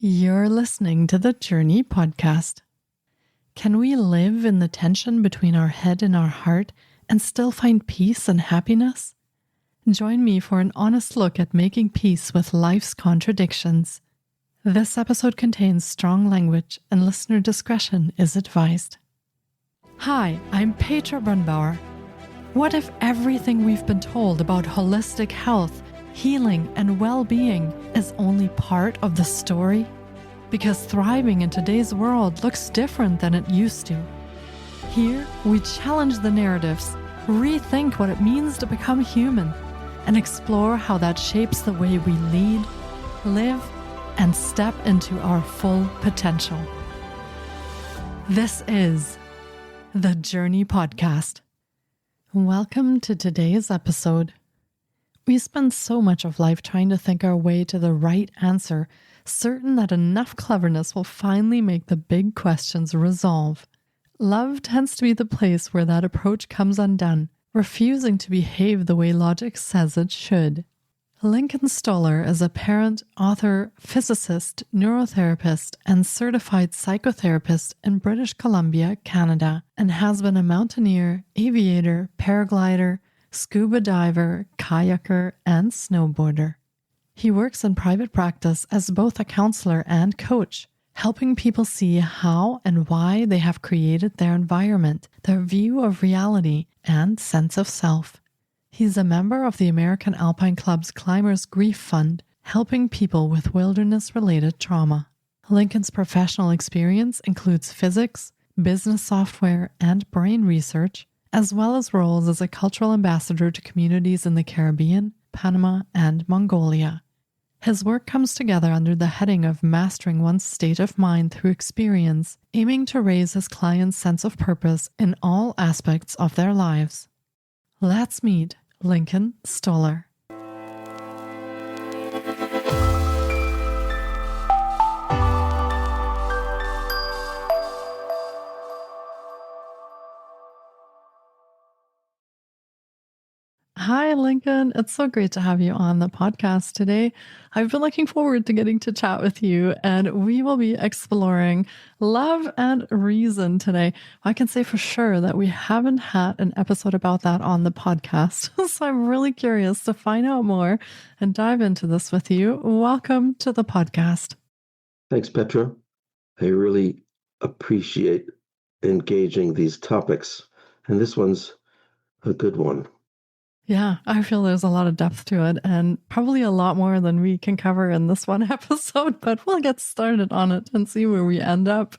You're listening to the Jōrni Podcast. Can we live in the tension between our head and our heart and still find peace and happiness? Join me for an honest look at making peace with life's contradictions. This episode contains strong language and listener discretion is advised. Hi, I'm Petra Brunbauer. What if everything we've been told about holistic health, healing, and well-being is only part of the story? Because thriving in today's world looks different than it used to. Here, we challenge the narratives, rethink what it means to become human, and explore how that shapes the way we lead, live, and step into our full potential. This is the Jōrni Podcast. Welcome to today's episode. We spend so much of life trying to think our way to the right answer, certain that enough cleverness will finally make the big questions resolve. Love tends to be the place where that approach comes undone, refusing to behave the way logic says it should. Lincoln Stoller is a parent, author, physicist, neuro-therapist, and certified psychotherapist in British Columbia, Canada, and has been a mountaineer, aviator, paraglider, scuba diver, kayaker, and snowboarder. He works in private practice as both a counselor and coach, helping people see how and why they have created their environment, their view of reality, and sense of self. He's a member of the American Alpine Club's Climbers Grief Fund, helping people with wilderness-related trauma. Lincoln's professional experience includes physics, business software, and brain research, as well as roles as a cultural ambassador to communities in the Caribbean, Panama, and Mongolia. His work comes together under the heading of mastering one's state of mind through experience, aiming to raise his clients' sense of purpose in all aspects of their lives. Let's meet Lincoln Stoller. Hi, Lincoln. It's so great to have you on the podcast today. I've been looking forward to getting to chat with you, and we will be exploring love and reason today. I can say for sure that we haven't had an episode about that on the podcast, so I'm really curious to find out more and dive into this with you. Welcome to the podcast. Thanks, Petra. I really appreciate engaging these topics, and this one's a good one. Yeah, I feel there's a lot of depth to it and probably a lot more than we can cover in this one episode, but we'll get started on it and see where we end up.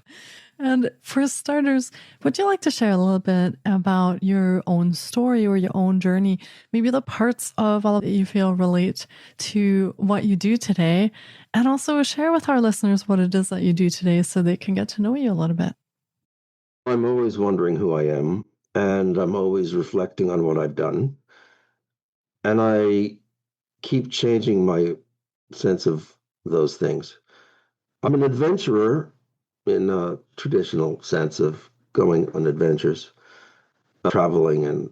And for starters, would you like to share a little bit about your own story or your own journey? Maybe the parts of all that you feel relate to what you do today, and also share with our listeners what it is that you do today so they can get to know you a little bit. I'm always wondering who I am, and I'm always reflecting on what I've done. And I keep changing my sense of those things. I'm an adventurer in a traditional sense of going on adventures, traveling, and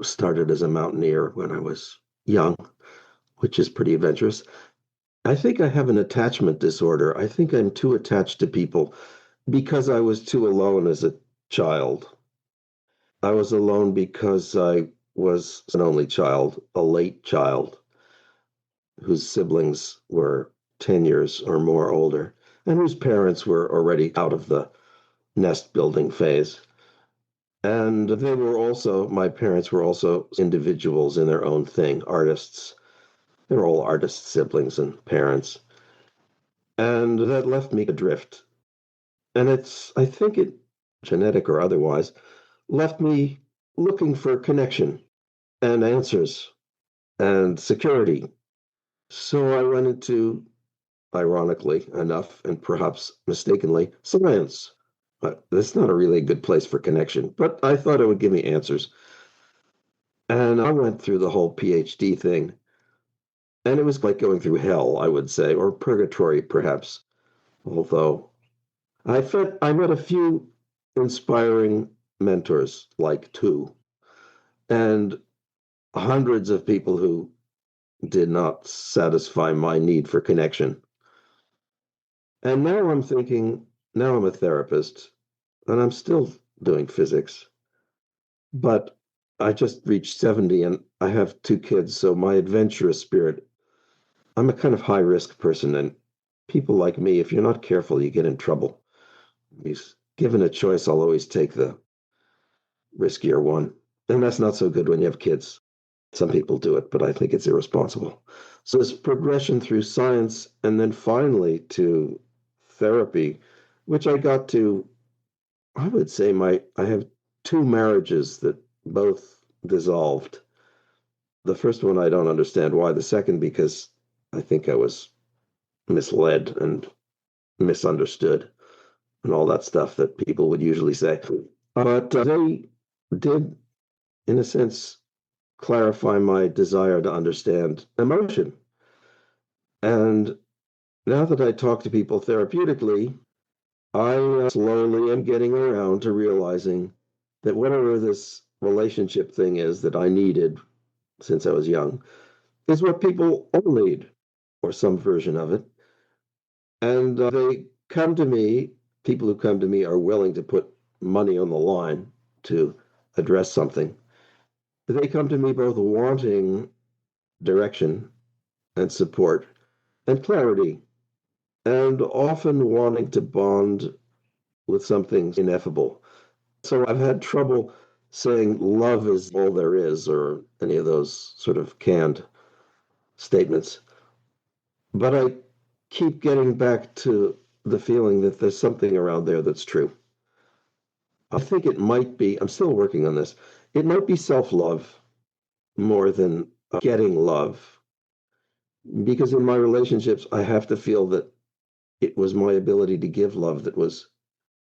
started as a mountaineer when I was young, which is pretty adventurous. I think I have an attachment disorder. I think I'm too attached to people because I was too alone as a child. I was alone because I was an only child, a late child, whose siblings were 10 years or more older, and whose parents were already out of the nest building phase. And my parents were also individuals in their own thing, artists. They were all artist siblings and parents. And that left me adrift. And I think it, genetic or otherwise, left me looking for connection and answers and security. So I run into, ironically enough, and perhaps mistakenly, science. That's not a really good place for connection, but I thought it would give me answers. And I went through the whole PhD thing, and it was like going through hell, I would say, or purgatory, perhaps. Although I met a few inspiring mentors, like two, and hundreds of people who did not satisfy my need for connection. And now I'm thinking, now I'm a therapist and I'm still doing physics, but I just reached 70 and I have two kids. So my adventurous spirit, I'm a kind of high risk person. And people like me, if you're not careful, you get in trouble. Given a choice, I'll always take the riskier one. And that's not so good when you have kids. Some people do it, but I think it's irresponsible. So it's progression through science and then finally to therapy, which I got to, I would say I have two marriages that both dissolved. The first one I don't understand why. The second because I think I was misled and misunderstood and all that stuff that people would usually say. But they did, in a sense, clarify my desire to understand emotion. And now that I talk to people therapeutically, I slowly am getting around to realizing that whatever this relationship thing is that I needed since I was young is what people all need, or some version of it. And they come to me, people who come to me are willing to put money on the line to address something. They come to me both wanting direction and support and clarity, and often wanting to bond with something ineffable. So I've had trouble saying love is all there is, or any of those sort of canned statements. But I keep getting back to the feeling that there's something around there that's true. I think it might be, I'm still working on this, it might be self-love more than getting love. Because in my relationships, I have to feel that it was my ability to give love that was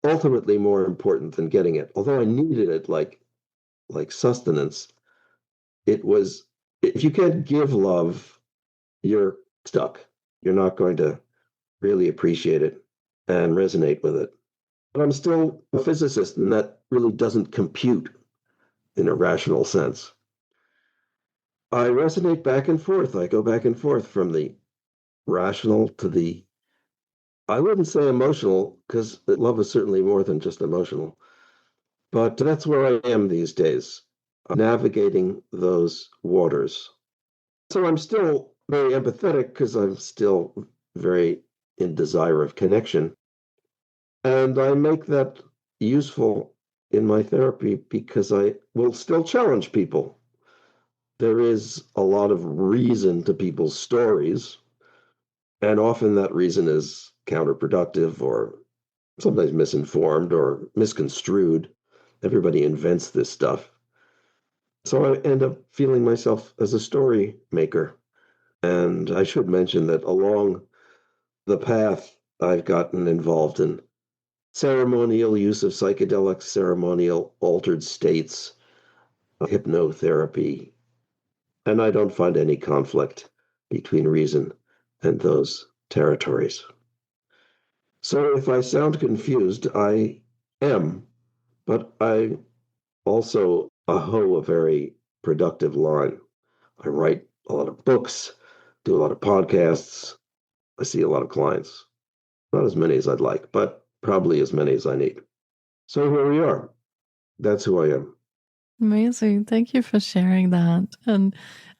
ultimately more important than getting it. Although I needed it like sustenance, it was, if you can't give love, you're stuck. You're not going to really appreciate it and resonate with it. But I'm still a physicist, and that really doesn't compute in a rational sense. I resonate back and forth. I go back and forth from the rational to the, I wouldn't say emotional, because love is certainly more than just emotional. But that's where I am these days, navigating those waters. So I'm still very empathetic because I'm still very in desire of connection. And I make that useful in my therapy because I will still challenge people. There is a lot of reason to people's stories, and often that reason is counterproductive or sometimes misinformed or misconstrued. Everybody invents this stuff. So I end up feeling myself as a story maker. And I should mention that along the path, I've gotten involved in ceremonial use of psychedelics, ceremonial altered states, hypnotherapy, and I don't find any conflict between reason and those territories. So if I sound confused, I am, but I also hoe a very productive line. I write a lot of books, do a lot of podcasts. I see a lot of clients. Not as many as I'd like, but probably as many as I need. So here we are. That's who I am. Amazing. Thank you for sharing that. And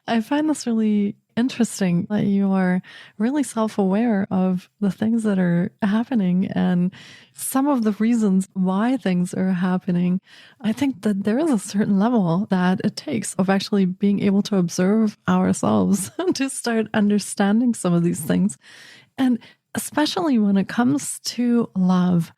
I find this really interesting that you are really self-aware of the things that are happening and some of the reasons why things are happening. I think that there is a certain level that it takes of actually being able to observe ourselves to start understanding some of these things. And especially when it comes to love,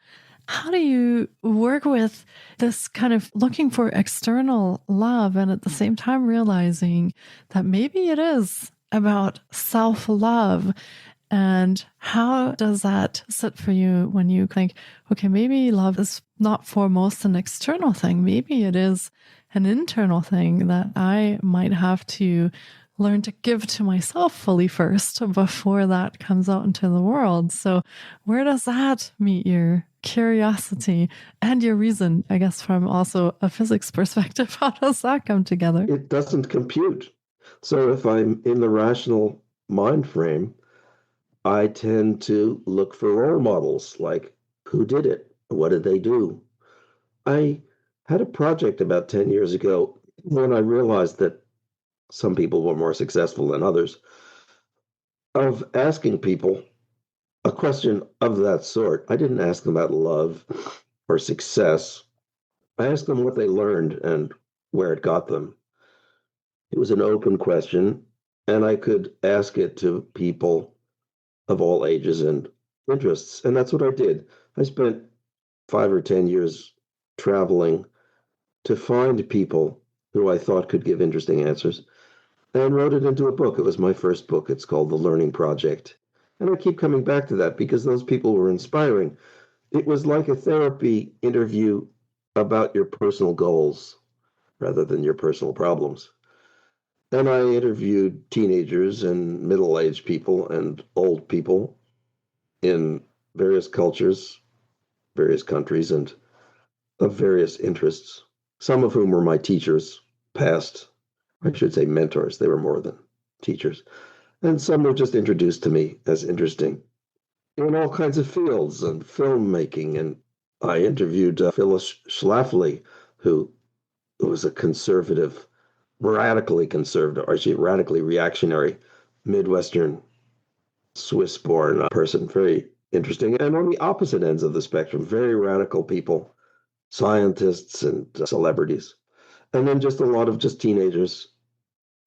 how do you work with this kind of looking for external love and at the same time realizing that maybe it is about self-love? And how does that sit for you when you think, okay, maybe love is not foremost an external thing. Maybe it is an internal thing that I might have to learn to give to myself fully first before that comes out into the world. So where does that meet your curiosity and your reason, I guess, from also a physics perspective? How does that come together? It doesn't compute. So if I'm in the rational mind frame, I tend to look for role models, like who did it? What did they do? I had a project about 10 years ago when I realized that some people were more successful than others, of asking people a question of that sort. I didn't ask them about love or success. I asked them what they learned and where it got them. It was an open question, and I could ask it to people of all ages and interests. And that's what I did. I spent 5 or 10 years traveling to find people who I thought could give interesting answers and wrote it into a book. It was my first book. It's called The Learning Project. And I keep coming back to that because those people were inspiring. It was like a therapy interview about your personal goals rather than your personal problems. And I interviewed teenagers and middle-aged people and old people in various cultures, various countries, and of various interests, some of whom were my teachers, past, I should say mentors. They were more than teachers. And some were just introduced to me as interesting in all kinds of fields and filmmaking. And I interviewed Phyllis Schlafly, who was a conservative, radically conservative, or actually radically reactionary, Midwestern, Swiss-born person, very interesting. And on the opposite ends of the spectrum, very radical people, scientists and celebrities. And then just a lot of just teenagers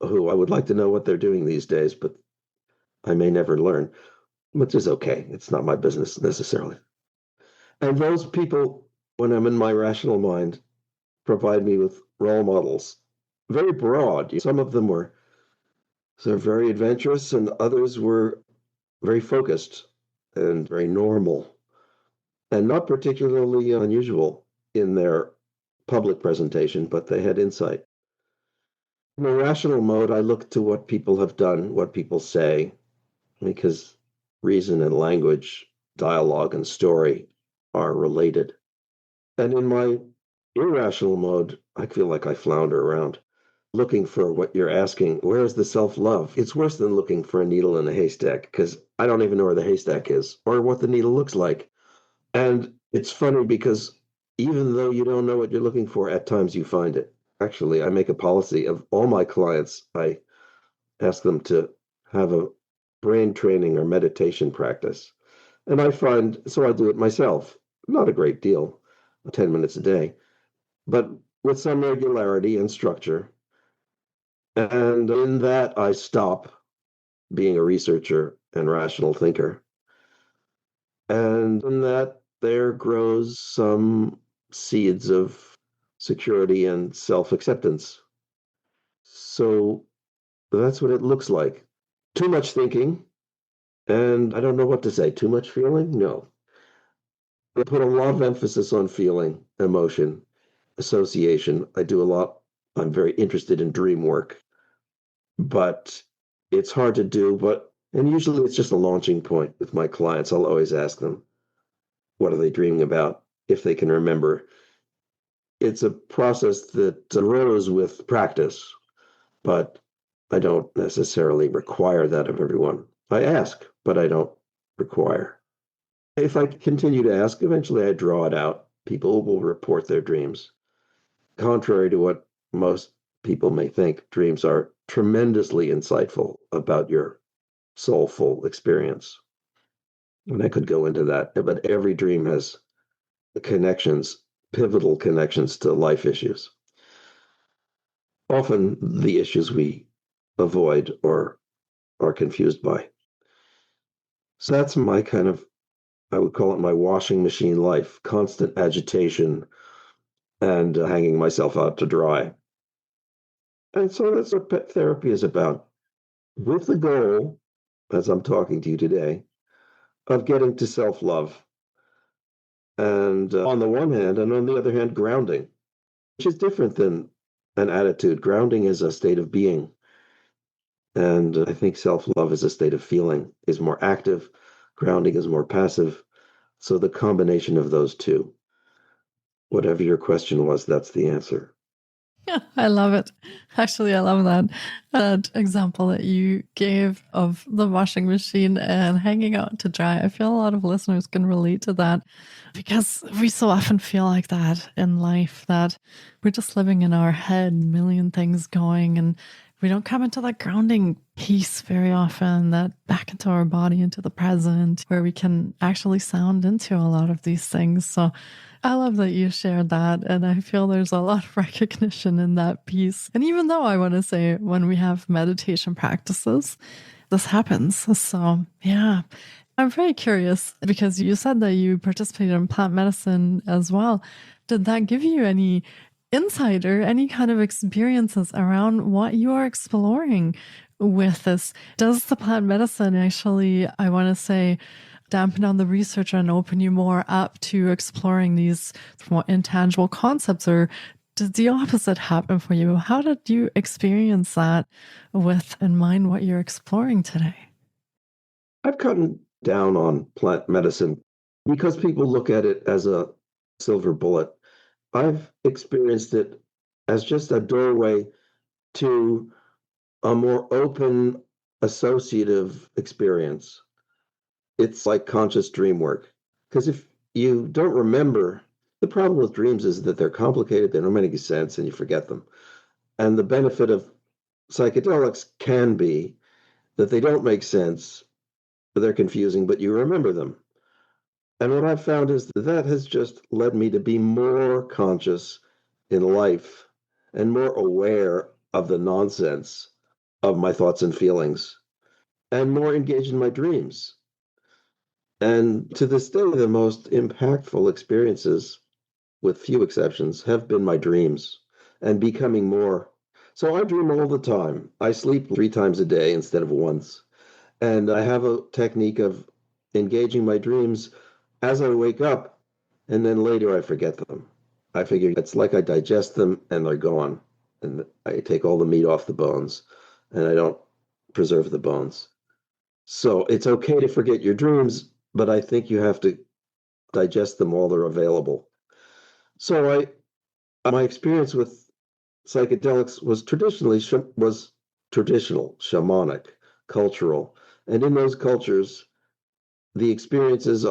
who I would like to know what they're doing these days, but I may never learn, which is okay. It's not my business necessarily. And those people, when I'm in my rational mind, provide me with role models, very broad. Some of them were sort of very adventurous, and others were very focused and very normal, and not particularly unusual in their public presentation, but they had insight. In a rational mode, I look to what people have done, what people say, because reason and language, dialogue and story are related. And in my irrational mode, I feel like I flounder around looking for what you're asking. Where is the self-love? It's worse than looking for a needle in a haystack because I don't even know where the haystack is or what the needle looks like. And it's funny because even though you don't know what you're looking for, at times you find it. Actually, I make a policy of all my clients. I ask them to have a brain training or meditation practice. And I find, so I do it myself, not a great deal, 10 minutes a day, but with some regularity and structure. And in that, I stop being a researcher and rational thinker. And in that, there grows some seeds of security and self-acceptance. So that's what it looks like. Too much thinking, and I don't know what to say. Too much feeling? No. I put a lot of emphasis on feeling, emotion, association. I do a lot. I'm very interested in dream work, but it's hard to do. And usually it's just a launching point with my clients. I'll always ask them, what are they dreaming about? If they can remember. It's a process that arose with practice, but I don't necessarily require that of everyone. I ask, but I don't require. If I continue to ask, eventually I draw it out. People will report their dreams. Contrary to what most people may think, dreams are tremendously insightful about your soulful experience. And I could go into that, but every dream has connections, pivotal connections to life issues. Often the issues we avoid or are confused by. So that's my kind of, I would call it my washing machine life, constant agitation and hanging myself out to dry. And so that's what pet therapy is about, with the goal, as I'm talking to you today, of getting to self-love. And on the one hand, and on the other hand, grounding, which is different than an attitude. Grounding is a state of being. And I think self-love is a state of feeling, is more active. Grounding is more passive. So the combination of those two, whatever your question was, that's the answer. Yeah, I love it. Actually, I love that example that you gave of the washing machine and hanging out to dry. I feel a lot of listeners can relate to that because we so often feel like that in life, that we're just living in our head, a million things going, and we don't come into that grounding piece very often, that back into our body, into the present, where we can actually sound into a lot of these things. So I love that you shared that. And I feel there's a lot of recognition in that piece. And even though I want to say when we have meditation practices, this happens. So, yeah. I'm very curious because you said that you participated in plant medicine as well. Did that give you any insight or any kind of experiences around what you are exploring with this? Does the plant medicine actually, I want to say, dampen down the research and open you more up to exploring these more intangible concepts, or did the opposite happen for you? How did you experience that with in mind what you're exploring today? I've gotten down on plant medicine because people look at it as a silver bullet. I've experienced it as just a doorway to a more open, associative experience. It's like conscious dream work. Because if you don't remember, the problem with dreams is that they're complicated, they don't make any sense, and you forget them. And the benefit of psychedelics can be that they don't make sense, they're confusing, but you remember them. And what I've found is that has just led me to be more conscious in life and more aware of the nonsense of my thoughts and feelings and more engaged in my dreams. And to this day, the most impactful experiences, with few exceptions, have been my dreams and becoming more. So I dream all the time. I sleep 3 times a day instead of once. And I have a technique of engaging my dreams as I wake up, and then later I forget them. I figure it's like I digest them and they're gone. And I take all the meat off the bones and I don't preserve the bones. So it's okay to forget your dreams, but I think you have to digest them while they're available. So my experience with psychedelics was traditional, shamanic, cultural. And in those cultures, the experiences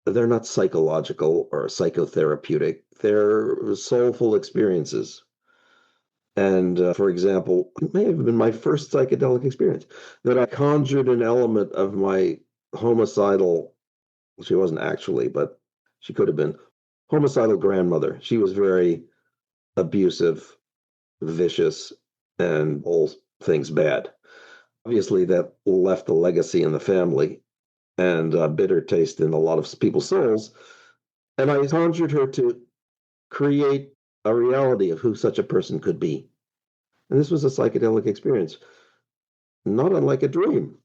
they're not psychological or psychotherapeutic. They're soulful experiences. And for example, it may have been my first psychedelic experience that I conjured an element of my homicidal, she wasn't actually, but she could have been, homicidal grandmother. She was very abusive, vicious, and all things bad. Obviously, that left a legacy in the family and a bitter taste in a lot of people's souls. And I conjured her to create a reality of who such a person could be. And this was a psychedelic experience, not unlike a dream,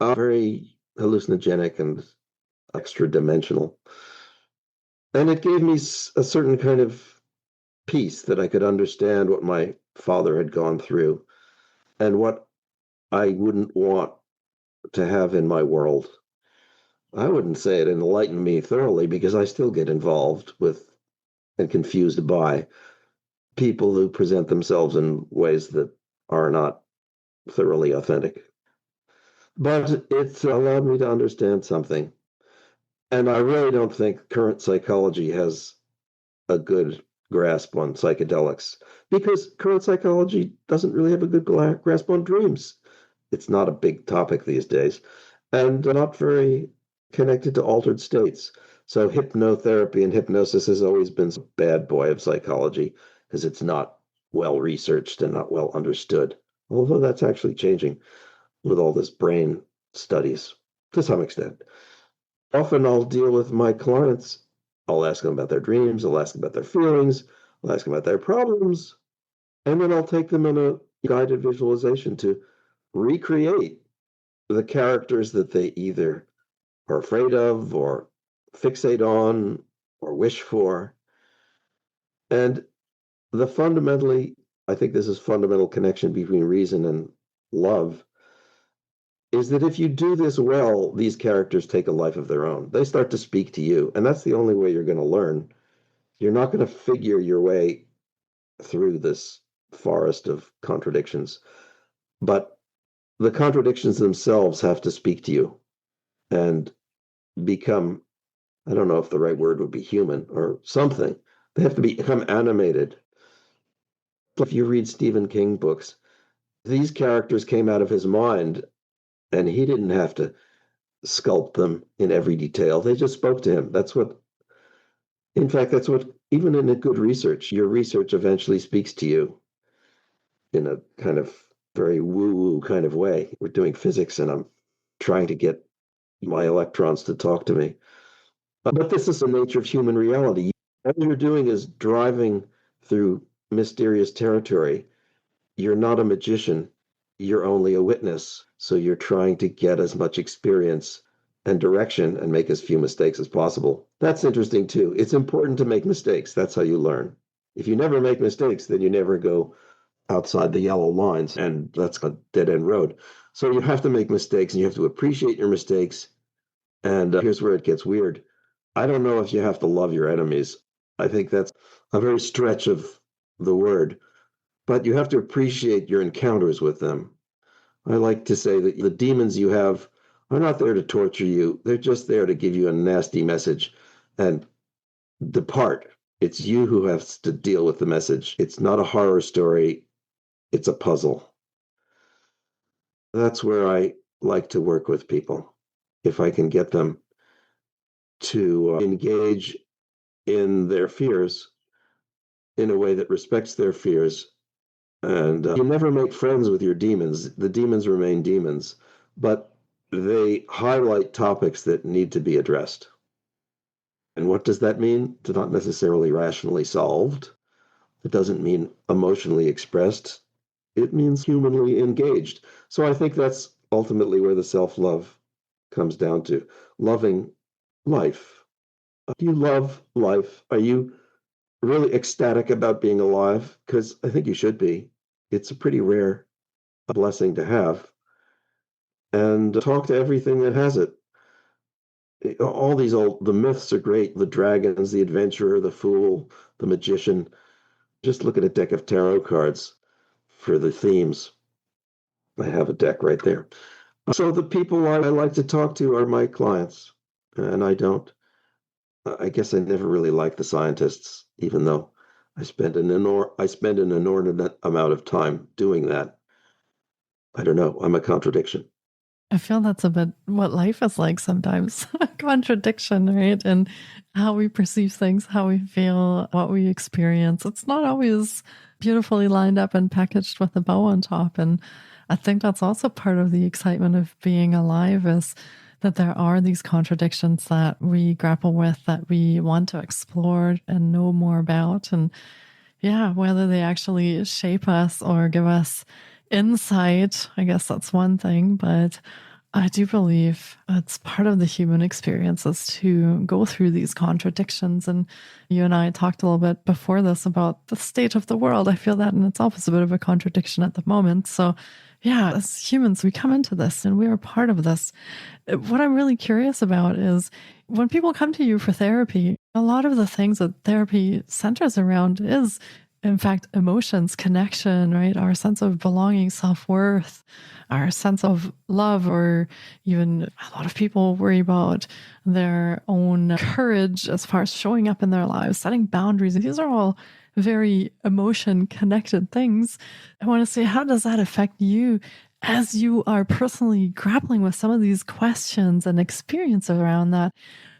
very hallucinogenic and extra dimensional. And it gave me a certain kind of peace that I could understand what my father had gone through and what I wouldn't want to have in my world. I wouldn't say it enlightened me thoroughly because I still get involved with and confused by people who present themselves in ways that are not thoroughly authentic. But it's allowed me to understand something. And I really don't think current psychology has a good grasp on psychedelics because current psychology doesn't really have a good grasp on dreams. It's not a big topic these days and not very connected to altered states. So hypnotherapy and hypnosis has always been a bad boy of psychology because it's not well researched and not well understood. Although that's actually changing with all this brain studies to some extent. Often I'll deal with my clients. I'll ask them about their dreams. I'll ask them about their feelings. I'll ask them about their problems. And then I'll take them in a guided visualization to recreate the characters that they either are afraid of or fixate on or wish for. And I think this is fundamental connection between reason and love, is that if you do this well, these characters take a life of their own. They start to speak to you, and that's the only way you're going to learn. You're not going to figure your way through this forest of contradictions. But the contradictions themselves have to speak to you and become, I don't know if the right word would be human or something. They have to become animated. If you read Stephen King books, these characters came out of his mind and he didn't have to sculpt them in every detail. They just spoke to him. In fact, that's what, even in a good research, your research eventually speaks to you in a kind of very woo-woo kind of way. We're doing physics and I'm trying to get my electrons to talk to me. But this is the nature of human reality. All you're doing is driving through mysterious territory. You're not a magician. You're only a witness. So you're trying to get as much experience and direction and make as few mistakes as possible. That's interesting too. It's important to make mistakes. That's how you learn. If you never make mistakes, then you never go outside the yellow lines, and that's a dead end road. So you have to make mistakes and you have to appreciate your mistakes. And here's where it gets weird. I don't know if you have to love your enemies. I think that's a very stretch of the word, but you have to appreciate your encounters with them. I like to say that the demons you have are not there to torture you. They're just there to give you a nasty message and depart. It's you who has to deal with the message. It's not a horror story. It's a puzzle. That's where I like to work with people. If I can get them to engage in their fears in a way that respects their fears. And you never make friends with your demons. The demons remain demons, but they highlight topics that need to be addressed. And what does that mean? It's not necessarily rationally solved. It doesn't mean emotionally expressed. It means humanly engaged. So I think that's ultimately where the self-love comes down to. Loving life. Do you love life? Are you really ecstatic about being alive? Because I think you should be. It's a pretty rare blessing to have. And talk to everything that has it. All the myths are great. The dragons, the adventurer, the fool, the magician. Just look at a deck of tarot cards for the themes. I have a deck right there. So the people I like to talk to are my clients, and I don't. I guess I never really liked the scientists, even though I spend an inordinate amount of time doing that. I don't know. I'm a contradiction. I feel that's a bit what life is like sometimes. Contradiction, right? And how we perceive things, how we feel, what we experience. It's not always beautifully lined up and packaged with a bow on top. And I think that's also part of the excitement of being alive, is that there are these contradictions that we grapple with, that we want to explore and know more about. And yeah, whether they actually shape us or give us insight, I guess that's one thing, but I do believe it's part of the human experience is to go through these contradictions. And you and I talked a little bit before this about the state of the world. I feel that in itself is a bit of a contradiction at the moment. So yeah, as humans, we come into this and we are part of this. What I'm really curious about is when people come to you for therapy, a lot of the things that therapy centers around is, in fact, emotions, connection, right? Our sense of belonging, self-worth, our sense of love, or even a lot of people worry about their own courage as far as showing up in their lives, setting boundaries. These are all very emotion connected things. I want to say, how does that affect you as you are personally grappling with some of these questions and experiences around that?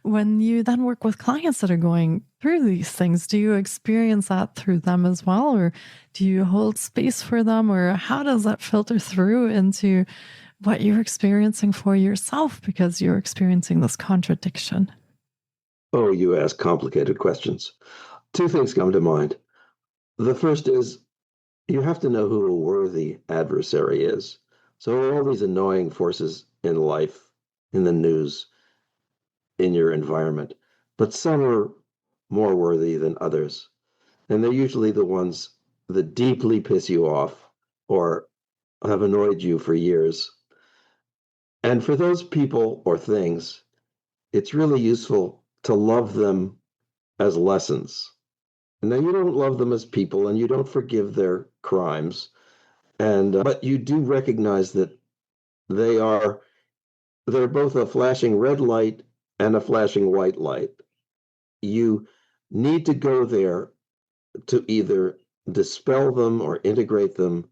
When you then work with clients that are going through these things, do you experience that through them as well? Or do you hold space for them? Or how does that filter through into what you're experiencing for yourself because you're experiencing this contradiction? Oh, you ask complicated questions. Two things come to mind. The first is you have to know who a worthy adversary is. So all these annoying forces in life, in the news, in your environment, but some are more worthy than others. And they're usually the ones that deeply piss you off or have annoyed you for years. And for those people or things, it's really useful to love them as lessons. Now, you don't love them as people and you don't forgive their crimes, but you do recognize that they are they're both a flashing red light and a flashing white light. You need to go there to either dispel them or integrate them.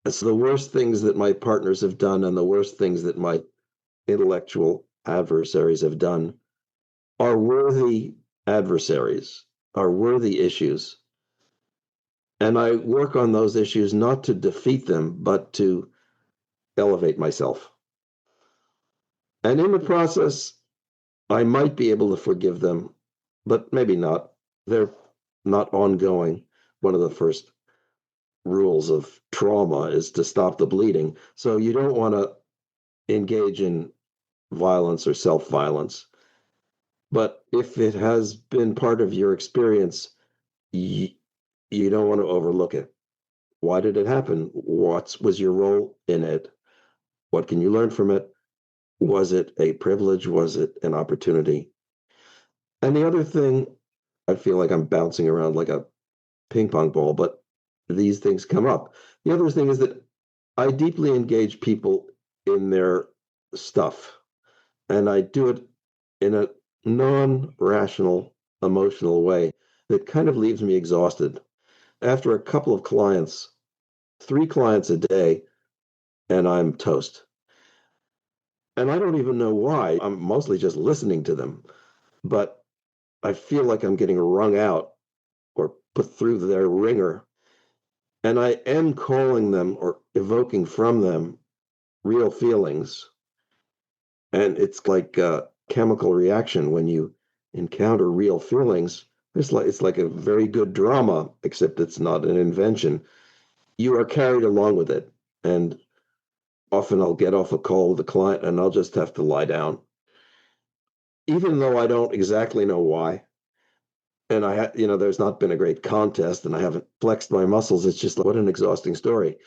It's the worst things that my partners have done and the worst things that my intellectual adversaries have done are worthy adversaries, are worthy issues. And I work on those issues not to defeat them, but to elevate myself. And in the process, I might be able to forgive them, but maybe not. They're not ongoing. One of the first rules of trauma is to stop the bleeding. So you don't want to engage in violence or self-violence. But if it has been part of your experience, you don't want to overlook it. Why did it happen? What was your role in it? What can you learn from it? Was it a privilege? Was it an opportunity? And the other thing, I feel like I'm bouncing around like a ping pong ball, but these things come up. The other thing is that I deeply engage people in their stuff, and I do it in a non-rational, emotional way that kind of leaves me exhausted. After a couple of clients, 3 clients a day, and I'm toast. And I don't even know why. I'm mostly just listening to them, but I feel like I'm getting wrung out or put through their ringer. And I am calling them or evoking from them real feelings. And it's like a chemical reaction when you encounter real feelings. It's like a very good drama, except it's not an invention. You are carried along with it. And often I'll get off a call with a client and I'll just have to lie down, even though I don't exactly know why. And there's not been a great contest and I haven't flexed my muscles. It's just like, what an exhausting story.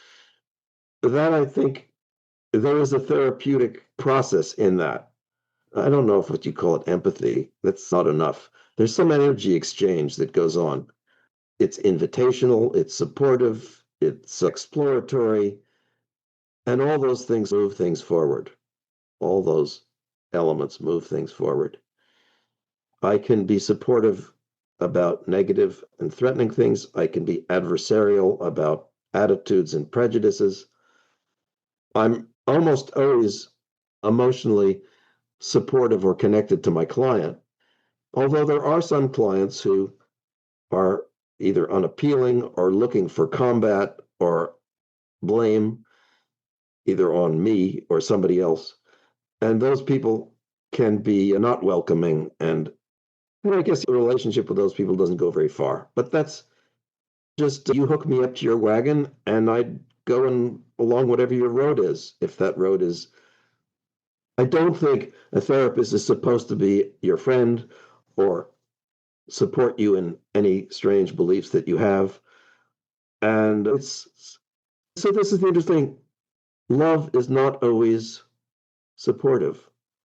That, I think, there is a therapeutic process in that. I don't know if what you call it empathy. That's not enough. There's some energy exchange that goes on. It's invitational, it's supportive, it's exploratory, and all those things move things forward. All those elements move things forward. I can be supportive about negative and threatening things. I can be adversarial about attitudes and prejudices. I'm almost always emotionally supportive or connected to my client, although there are some clients who are either unappealing or looking for combat or blame, either on me or somebody else. And those people can be not welcoming. And I guess the relationship with those people doesn't go very far. But that's just you hook me up to your wagon and I'd go along whatever your road is. If that road is, I don't think a therapist is supposed to be your friend or support you in any strange beliefs that you have. And so this is the interesting. Love is not always supportive,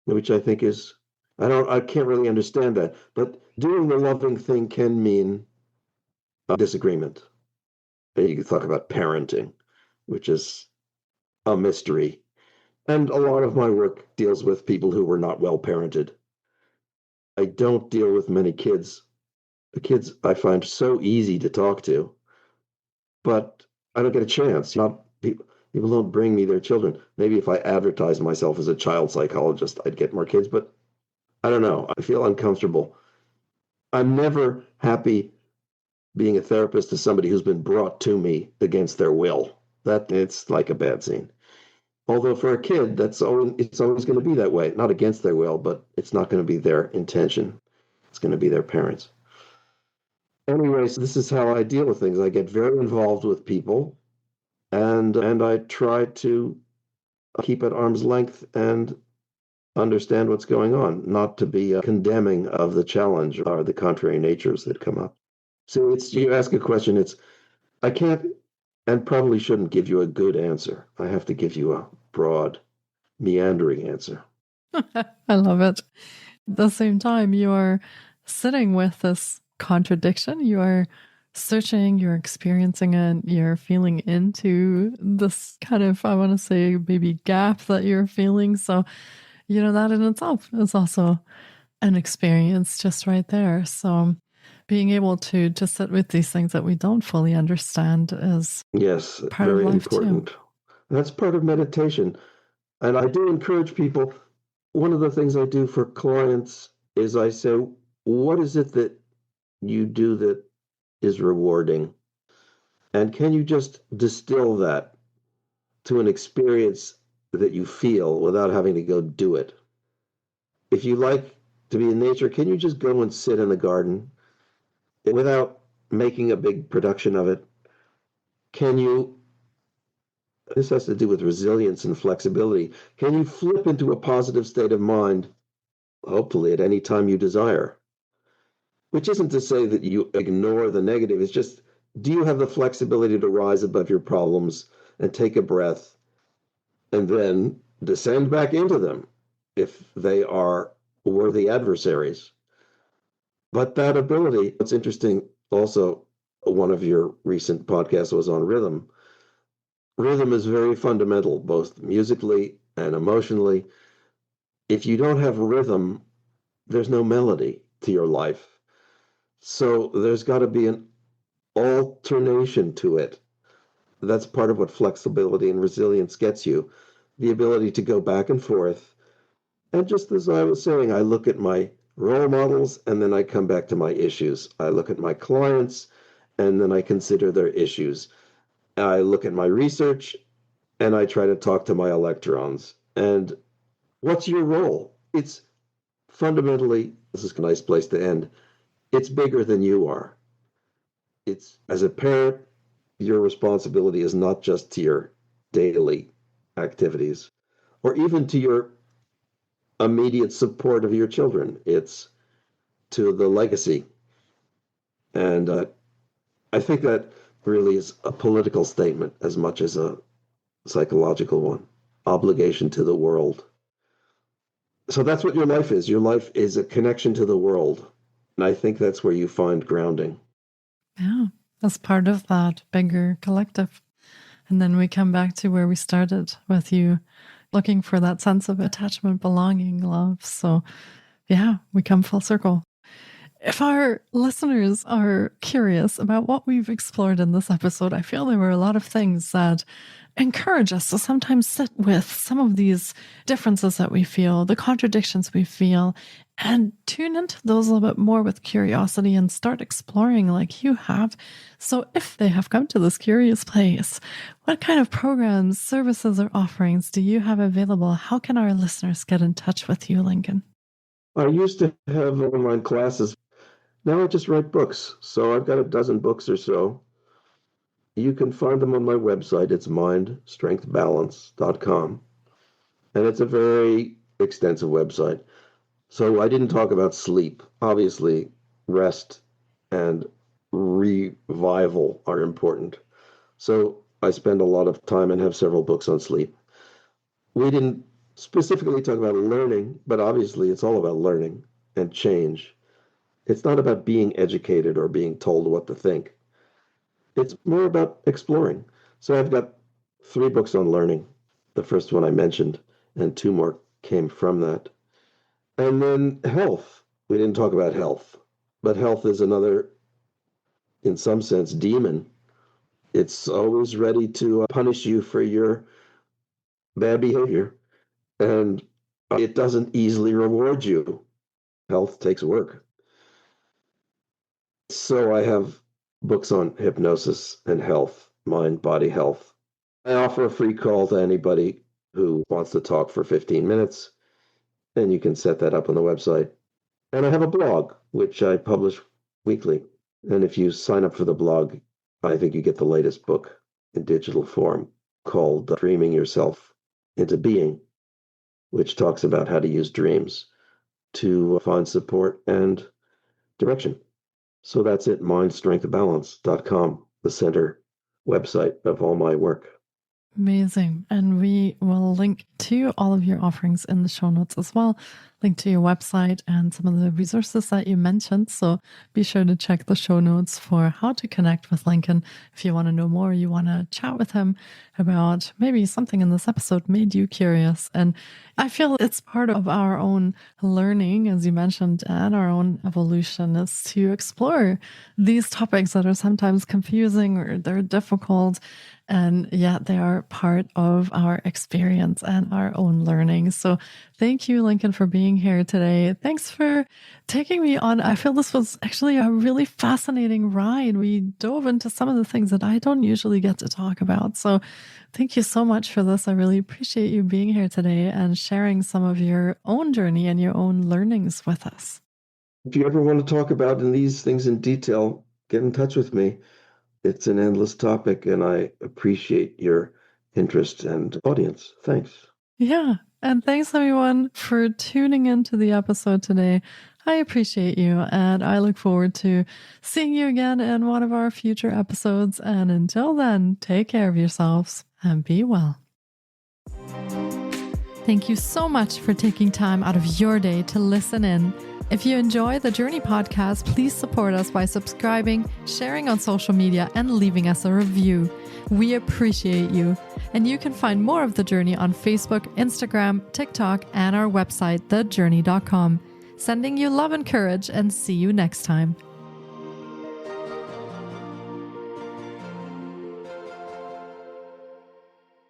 which I think is, I can't really understand that. But doing the loving thing can mean a disagreement. And you can talk about parenting, which is a mystery. And a lot of my work deals with people who were not well parented. I don't deal with many kids. The kids I find so easy to talk to, but I don't get a chance. Not people don't bring me their children. Maybe if I advertised myself as a child psychologist, I'd get more kids, but I don't know. I feel uncomfortable. I'm never happy being a therapist to somebody who's been brought to me against their will. That it's like a bad scene. Although for a kid, it's always going to be that way. Not against their will, but it's not going to be their intention. It's going to be their parents. Anyway, so this is how I deal with things. I get very involved with people, and I try to keep at arm's length and understand what's going on, not to be condemning of the challenge or the contrary natures that come up. So you ask a question, I can't and probably shouldn't give you a good answer. I have to give you a broad, meandering answer. I love it. At the same time, you are sitting with this contradiction. You are searching, you're experiencing it, you're feeling into this kind of, I want to say, maybe gap that you're feeling. So, that in itself is also an experience just right there. So being able to just sit with these things that we don't fully understand is Yes, part of very life important. too. That's part of meditation. And I do encourage people. One of the things I do for clients is I say, what is it that you do that is rewarding? And can you just distill that to an experience that you feel without having to go do it? If you like to be in nature, can you just go and sit in the garden without making a big production of it? Can you, this has to do with resilience and flexibility, can you flip into a positive state of mind, hopefully at any time you desire? Which isn't to say that you ignore the negative, it's just, do you have the flexibility to rise above your problems and take a breath and then descend back into them if they are worthy adversaries? But that ability, it's interesting also, one of your recent podcasts was on rhythm. Rhythm is very fundamental, both musically and emotionally. If you don't have rhythm, there's no melody to your life. So there's got to be an alternation to it. That's part of what flexibility and resilience gets you, the ability to go back and forth. And just as I was saying, I look at my role models and then I come back to my issues. I look at my clients and then I consider their issues. I look at my research and I try to talk to my electrons. And what's your role? It's fundamentally, this is a nice place to end, it's bigger than you are. It's, as a parent, your responsibility is not just to your daily activities or even to your immediate support of your children. It's to the legacy. And I think that really is a political statement as much as a psychological one. Obligation to the world. So that's what your life is. Your life is a connection to the world. And I think that's where you find grounding. Yeah, as part of that bigger collective. And then we come back to where we started with you looking for that sense of attachment, belonging, love. So yeah, we come full circle. If our listeners are curious about what we've explored in this episode, I feel there were a lot of things that encourage us to sometimes sit with some of these differences that we feel, the contradictions we feel, and tune into those a little bit more with curiosity and start exploring like you have. So if they have come to this curious place, what kind of programs, services, or offerings do you have available? How can our listeners get in touch with you, Lincoln? I used to have online classes. Now I just write books. So I've got a dozen books or so. You can find them on my website. It's mindstrengthbalance.com. And it's a very extensive website. So I didn't talk about sleep. Obviously, rest and revival are important. So I spend a lot of time and have several books on sleep. We didn't specifically talk about learning, but obviously it's all about learning and change. It's not about being educated or being told what to think. It's more about exploring. So I've got 3 books on learning. The first one I mentioned, and 2 more came from that. And then health. We didn't talk about health, but health is another, in some sense, demon. It's always ready to punish you for your bad behavior, and it doesn't easily reward you. Health takes work. So I have books on hypnosis and health, mind, body health. I offer a free call to anybody who wants to talk for 15 minutes, and you can set that up on the website. And I have a blog, which I publish weekly. And if you sign up for the blog, I think you get the latest book in digital form called Dreaming Yourself into Being, which talks about how to use dreams to find support and direction. So that's it, mindstrengthbalance.com, the center website of all my work. Amazing. And we will link to all of your offerings in the show notes as well, link to your website and some of the resources that you mentioned. So be sure to check the show notes for how to connect with Lincoln. If you want to know more, you want to chat with him about maybe something in this episode made you curious. And I feel it's part of our own learning, as you mentioned, and our own evolution is to explore these topics that are sometimes confusing or they're difficult. And yet they are part of our experience and our own learning. So thank you, Lincoln, for being here today. Thanks for taking me on. I feel this was actually a really fascinating ride. We dove into some of the things that I don't usually get to talk about. So thank you so much for this. I really appreciate you being here today and sharing some of your own journey and your own learnings with us. If you ever want to talk about these things in detail, get in touch with me. It's an endless topic, and I appreciate your interest and audience. Thanks. Yeah. And thanks, everyone, for tuning into the episode today. I appreciate you, and I look forward to seeing you again in one of our future episodes. And until then, take care of yourselves and be well. Thank you so much for taking time out of your day to listen in. If you enjoy the Jōrni Podcast, please support us by subscribing, sharing on social media, and leaving us a review. We appreciate you. And you can find more of The Jōrni on Facebook, Instagram, TikTok, and our website, thejorni.com. Sending you love and courage, and see you next time.